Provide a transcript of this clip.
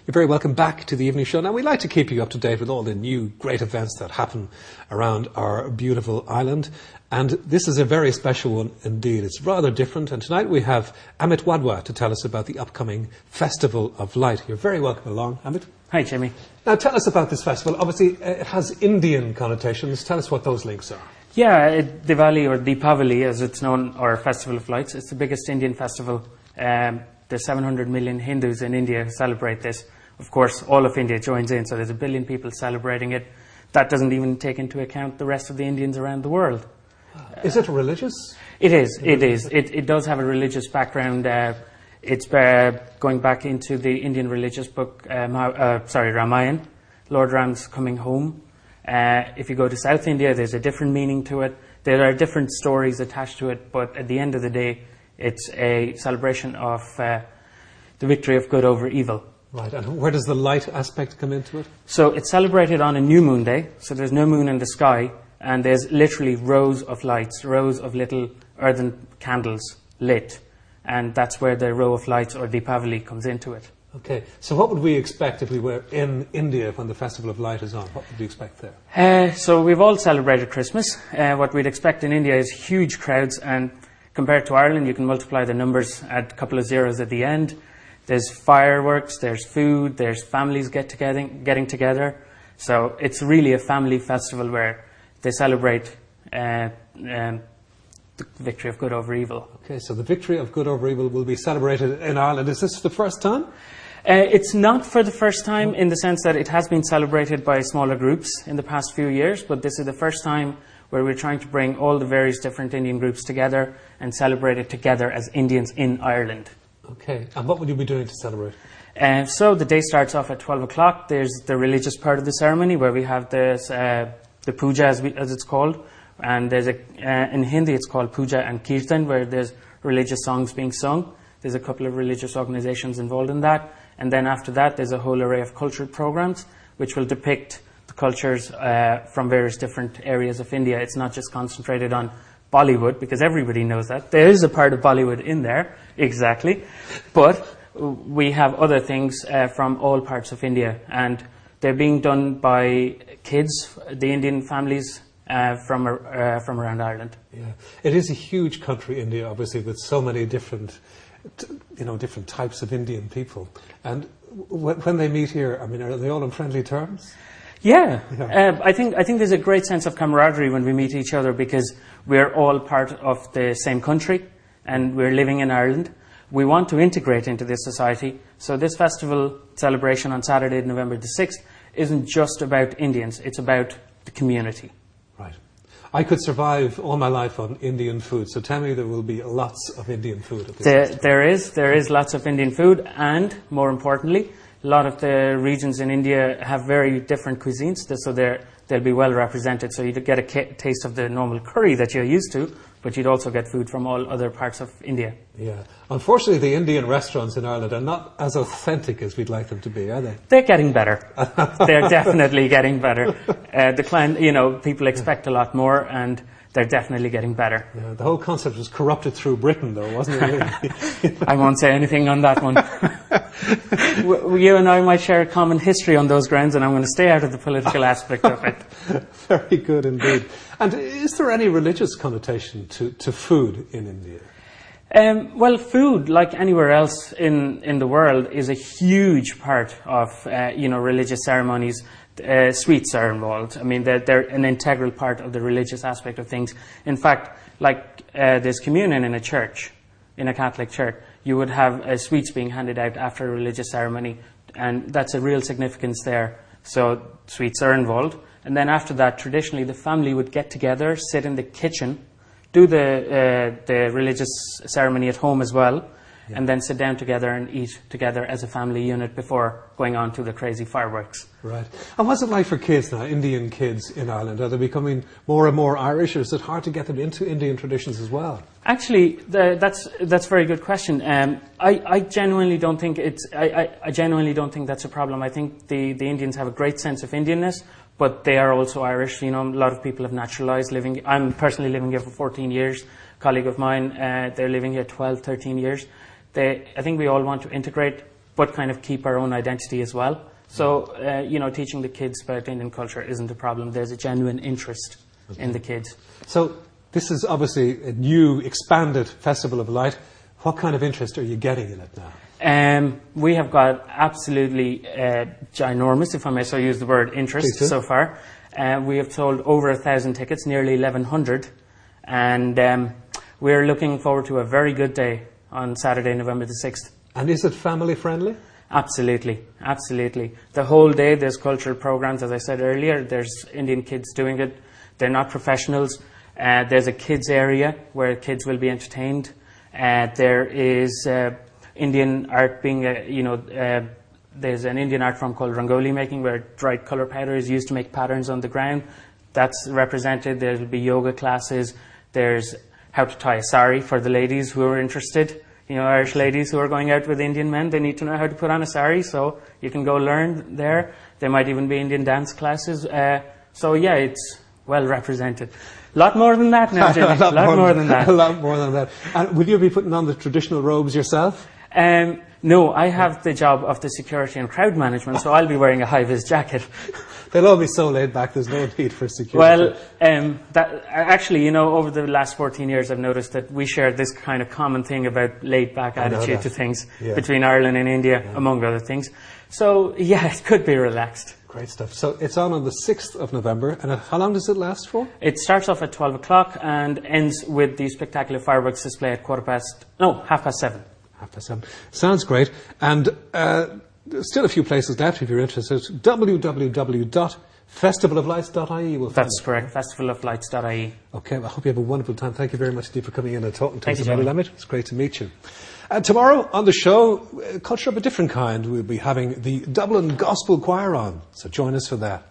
You're very welcome back to the evening show. Now, we like to keep you up to date with all the new great events that happen around our beautiful island. And this is a very special one indeed. It's rather different. And tonight we have Amit Wadhwa to tell us about the upcoming Festival of Light. You're very welcome along, Amit. Hi, Jimmy. Now, tell us about this festival. Obviously, it has Indian connotations. Tell us what those links are. Yeah, Diwali, or Deepavali as it's known, or Festival of Lights, it's the biggest Indian festival. There's 700 million Hindus in India who celebrate this. Of course, all of India joins in, so there's 1 billion people celebrating it. That doesn't even take into account the rest of the Indians around the world. Is it religious? It is. It does have a religious background. It's going back into the Indian religious book, Ramayana, Lord Ram's coming home. If you go to South India, there's a different meaning to it. There are different stories attached to it, but at the end of the day, it's a celebration of the victory of good over evil. Right, and where does the light aspect come into it? So it's celebrated on a new moon day, so there's no moon in the sky, and there's literally rows of lights, rows of little earthen candles lit, and that's where the row of lights, or Deepavali, comes into it. Okay, so what would we expect if we were in India when the Festival of Light is on? What would we expect there? So we've all celebrated Christmas. What we'd expect in India is huge crowds, and compared to Ireland, you can multiply the numbers, add a couple of zeros at the end. There's fireworks, there's food, there's families getting together. So it's really a family festival where they celebrate the victory of good over evil. Okay, so the victory of good over evil will be celebrated in Ireland. Is this the first time? It's not for the first time, in the sense that it has been celebrated by smaller groups in the past few years, but this is the first time where we're trying to bring all the various different Indian groups together and celebrate it together as Indians in Ireland. Okay, and what will you be doing to celebrate? So the day starts off at 12 o'clock. There's the religious part of the ceremony where we have this, the puja, as it's called. And there's in Hindi it's called puja and kirtan, where there's religious songs being sung. There's a couple of religious organizations involved in that. And then after that, there's a whole array of cultural programs which will depict the cultures from various different areas of India. It's not just concentrated on Bollywood, because everybody knows that. There is a part of Bollywood in there, exactly. But we have other things from all parts of India, and they're being done by kids, the Indian families from around Ireland. Yeah, it is a huge country, India, obviously, with so many different types of Indian people. And when they meet here, I mean, are they all on friendly terms? Yeah. I think there's a great sense of camaraderie when we meet each other, because we're all part of the same country and we're living in Ireland. We want to integrate into this society. So this festival celebration on Saturday, November the 6th, isn't just about Indians, it's about the community. Right. I could survive all my life on Indian food, so tell me there will be lots of Indian food at this festival. There is lots of Indian food, and more importantly, a lot of the regions in India have very different cuisines, so they'll be well represented. So you'd get a taste of the normal curry that you're used to, but you'd also get food from all other parts of India. Yeah. Unfortunately, the Indian restaurants in Ireland are not as authentic as we'd like them to be, are they? They're getting better. They're definitely getting better. People expect a lot more, and they're definitely getting better. Yeah, the whole concept was corrupted through Britain, though, wasn't it? Really? I won't say anything on that one. You and I might share a common history on those grounds, and I'm going to stay out of the political aspect of it. Very good indeed. And is there any religious connotation to food in India? Well, food, like anywhere else in the world, is a huge part of religious ceremonies. Sweets are involved. I mean, they're an integral part of the religious aspect of things. In fact, like there's communion in a church, in a Catholic church, you would have sweets being handed out after a religious ceremony, and that's a real significance there. So sweets are involved. And then after that, traditionally, the family would get together, sit in the kitchen, do the religious ceremony at home as well, and then sit down together and eat together as a family unit before going on to the crazy fireworks. Right. And what's it like for kids now, Indian kids in Ireland? Are they becoming more and more Irish, or is it hard to get them into Indian traditions as well? Actually, that's a very good question. I genuinely don't think I genuinely don't think that's a problem. I think the Indians have a great sense of Indianness, but they are also Irish. You know, a lot of people have naturalized living. I'm personally living here for 14 years. A colleague of mine, they're living here 12, 13 years. I think we all want to integrate, but kind of keep our own identity as well. So, teaching the kids about Indian culture isn't a problem. There's a genuine interest in the kids. So this is obviously a new, expanded Festival of Light. What kind of interest are you getting in it now? We have got absolutely ginormous, if I may so use the word, interest so far. We have sold over 1,000 tickets, nearly 1,100. And we're looking forward to a very good day on Saturday, November the 6th. And is it family friendly? Absolutely, absolutely. The whole day there's cultural programs, as I said earlier. There's Indian kids doing it. They're not professionals. There's a kids area where kids will be entertained. There is Indian art being, there's an Indian art form called Rangoli making, where dried colour powder is used to make patterns on the ground. That's represented. There'll be yoga classes. There's how to tie a sari for the ladies who are interested. Irish ladies who are going out with Indian men, they need to know how to put on a sari, so you can go learn there. There might even be Indian dance classes. It's well represented. A lot more than that now, Jimmy. A lot more than that. A lot more than that. And will you be putting on the traditional robes yourself? No, I have the job of the security and crowd management, so I'll be wearing a high-vis jacket. They'll all be so laid back, there's no need for security. Well, over the last 14 years, I've noticed that we share this kind of common thing about laid-back attitude to things between Ireland and India, among other things. So, it could be relaxed. Great stuff. So it's on the 6th of November, and how long does it last for? It starts off at 12 o'clock and ends with the spectacular fireworks display at 7:15. 7:30. 7:30. Sounds great. And there's still a few places left if you're interested. www.festivaloflights.ie. That's correct, festivaloflights.ie. Okay, well, I hope you have a wonderful time. Thank you very much indeed for coming in and talking to us about it, Amit. It's great to meet you. And tomorrow on the show, culture of a different kind. We'll be having the Dublin Gospel Choir on, so join us for that.